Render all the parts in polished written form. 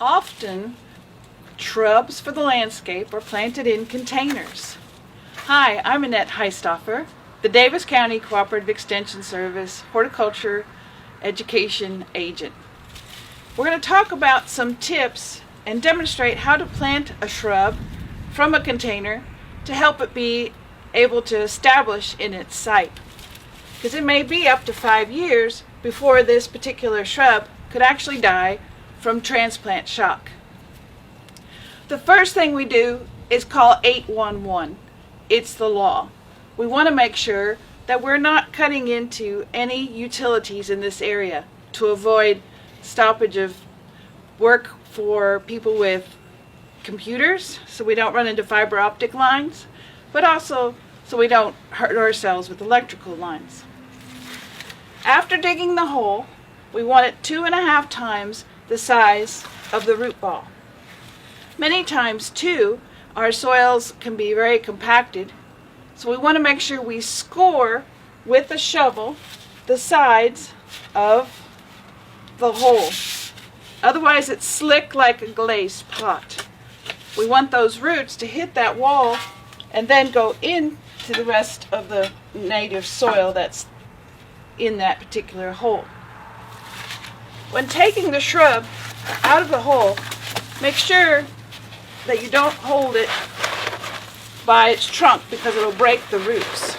Often, shrubs for the landscape are planted in containers. Hi, I'm Annette Heistoffer, the Davis County Cooperative Extension Service Horticulture Education Agent. We're going to talk about some tips and demonstrate how to plant a shrub from a container to help it be able to establish in its site. Because it may be up to 5 years before this particular shrub could actually die from transplant shock. The first thing we do is call 811. It's the law. We want to make sure that we're not cutting into any utilities in this area to avoid stoppage of work for people with computers, so we don't run into fiber optic lines, but also so we don't hurt ourselves with electrical lines. After digging the hole, we want it 2.5 times the size of the root ball. Many times too, our soils can be very compacted, so we want to make sure we score with a shovel the sides of the hole. Otherwise it's slick like a glazed pot. We want those roots to hit that wall and then go into the rest of the native soil that's in that particular hole. When taking the shrub out of the hole, make sure that you don't hold it by its trunk because it'll break the roots.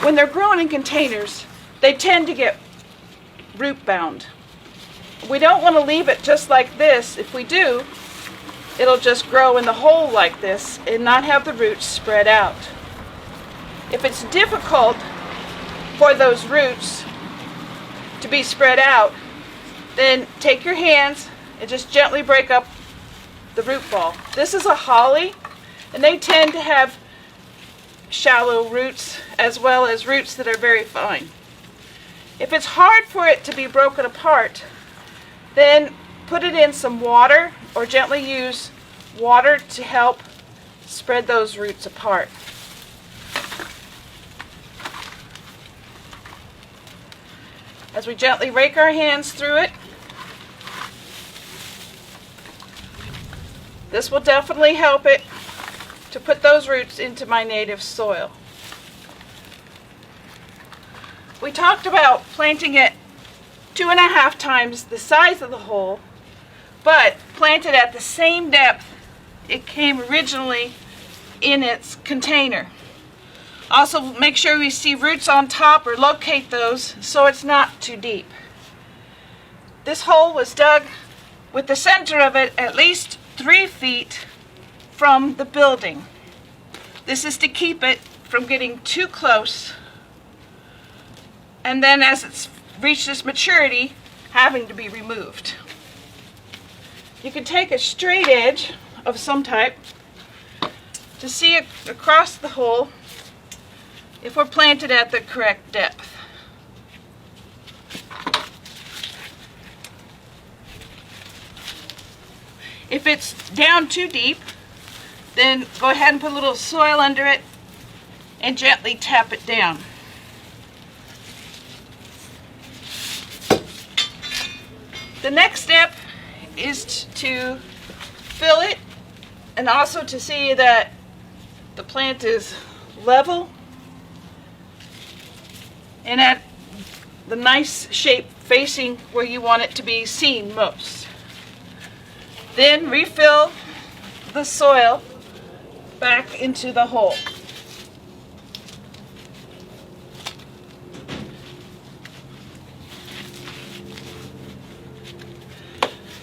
When they're grown in containers, they tend to get root bound. We don't want to leave it just like this. If we do, it'll just grow in the hole like this and not have the roots spread out. If it's difficult for those roots to be spread out, then take your hands and just gently break up the root ball. This is a holly, and they tend to have shallow roots as well as roots that are very fine. If it's hard for it to be broken apart, then put it in some water or gently use water to help spread those roots apart. As we gently rake our hands through it, this will definitely help it to put those roots into my native soil. We talked about planting it 2.5 times the size of the hole, but plant it at the same depth it came originally in its container. Also, make sure we see roots on top or locate those so it's not too deep. This hole was dug with the center of it at least 3 feet from the building. This is to keep it from getting too close, and then as it's reached its maturity, having to be removed. You can take a straight edge of some type to see it across the hole if we're planted at the correct depth. If it's down too deep, then go ahead and put a little soil under it and gently tap it down. The next step is to fill it and also to see that the plant is level and at the nice shape facing where you want it to be seen most. Then refill the soil back into the hole.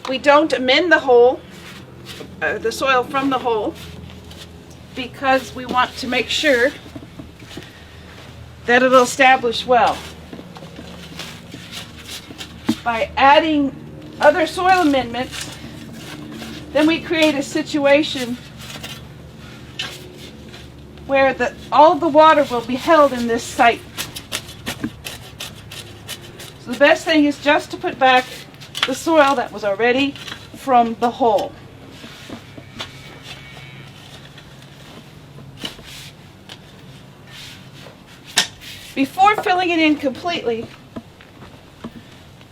We don't amend the hole, the soil from the hole, because we want to make sure that it'll establish well. By adding other soil amendments, then we create a situation where all the water will be held in this site. So the best thing is just to put back the soil that was already from the hole. Before filling it in completely,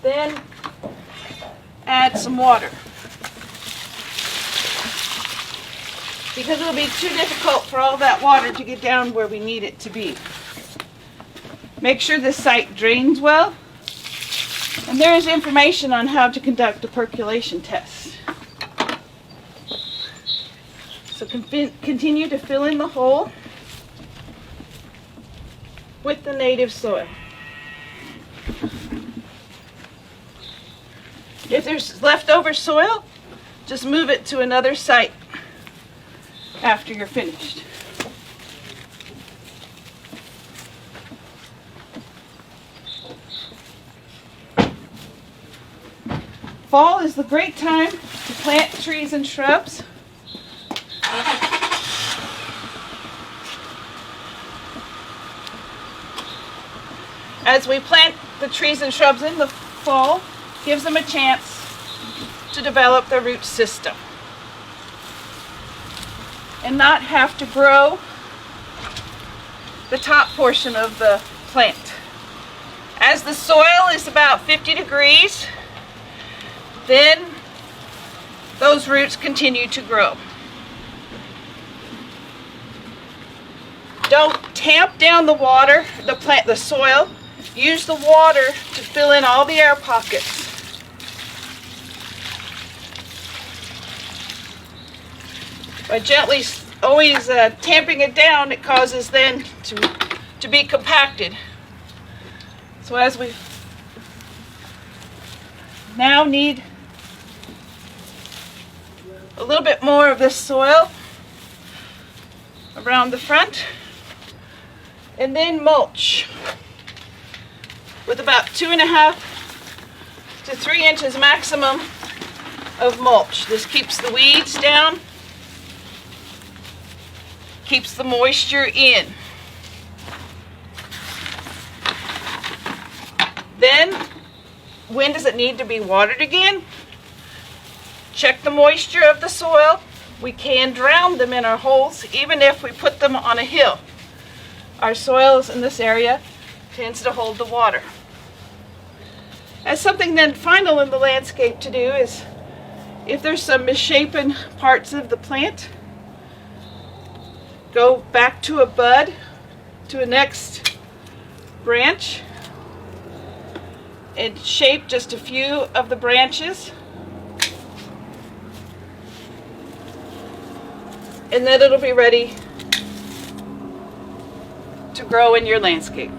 Then add some water, because it'll be too difficult for all that water to get down where we need it to be. Make sure this site drains well, and there is information on how to conduct a percolation test. So continue to fill in the hole with the native soil. If there's leftover soil, just move it to another site after you're finished. Fall is the great time to plant trees and shrubs. As we plant the trees and shrubs in the fall, gives them a chance to develop their root system and not have to grow the top portion of the plant. As the soil is about 50 degrees, then those roots continue to grow. Don't tamp down the water, the soil. Use the water to fill in all the air pockets. By gently always tamping it down, it causes then to be compacted. So as we now need a little bit more of this soil around the front, and then mulch with about 2.5 to 3 inches maximum of mulch. This keeps the weeds down, keeps the moisture in. Then, when does it need to be watered again? Check the moisture of the soil. We can drown them in our holes, even if we put them on a hill. Our soils in this area tends to hold the water. As something then final in the landscape to do is, if there's some misshapen parts of the plant, go back to a bud, to a next branch, and shape just a few of the branches, and then it'll be ready to grow in your landscape.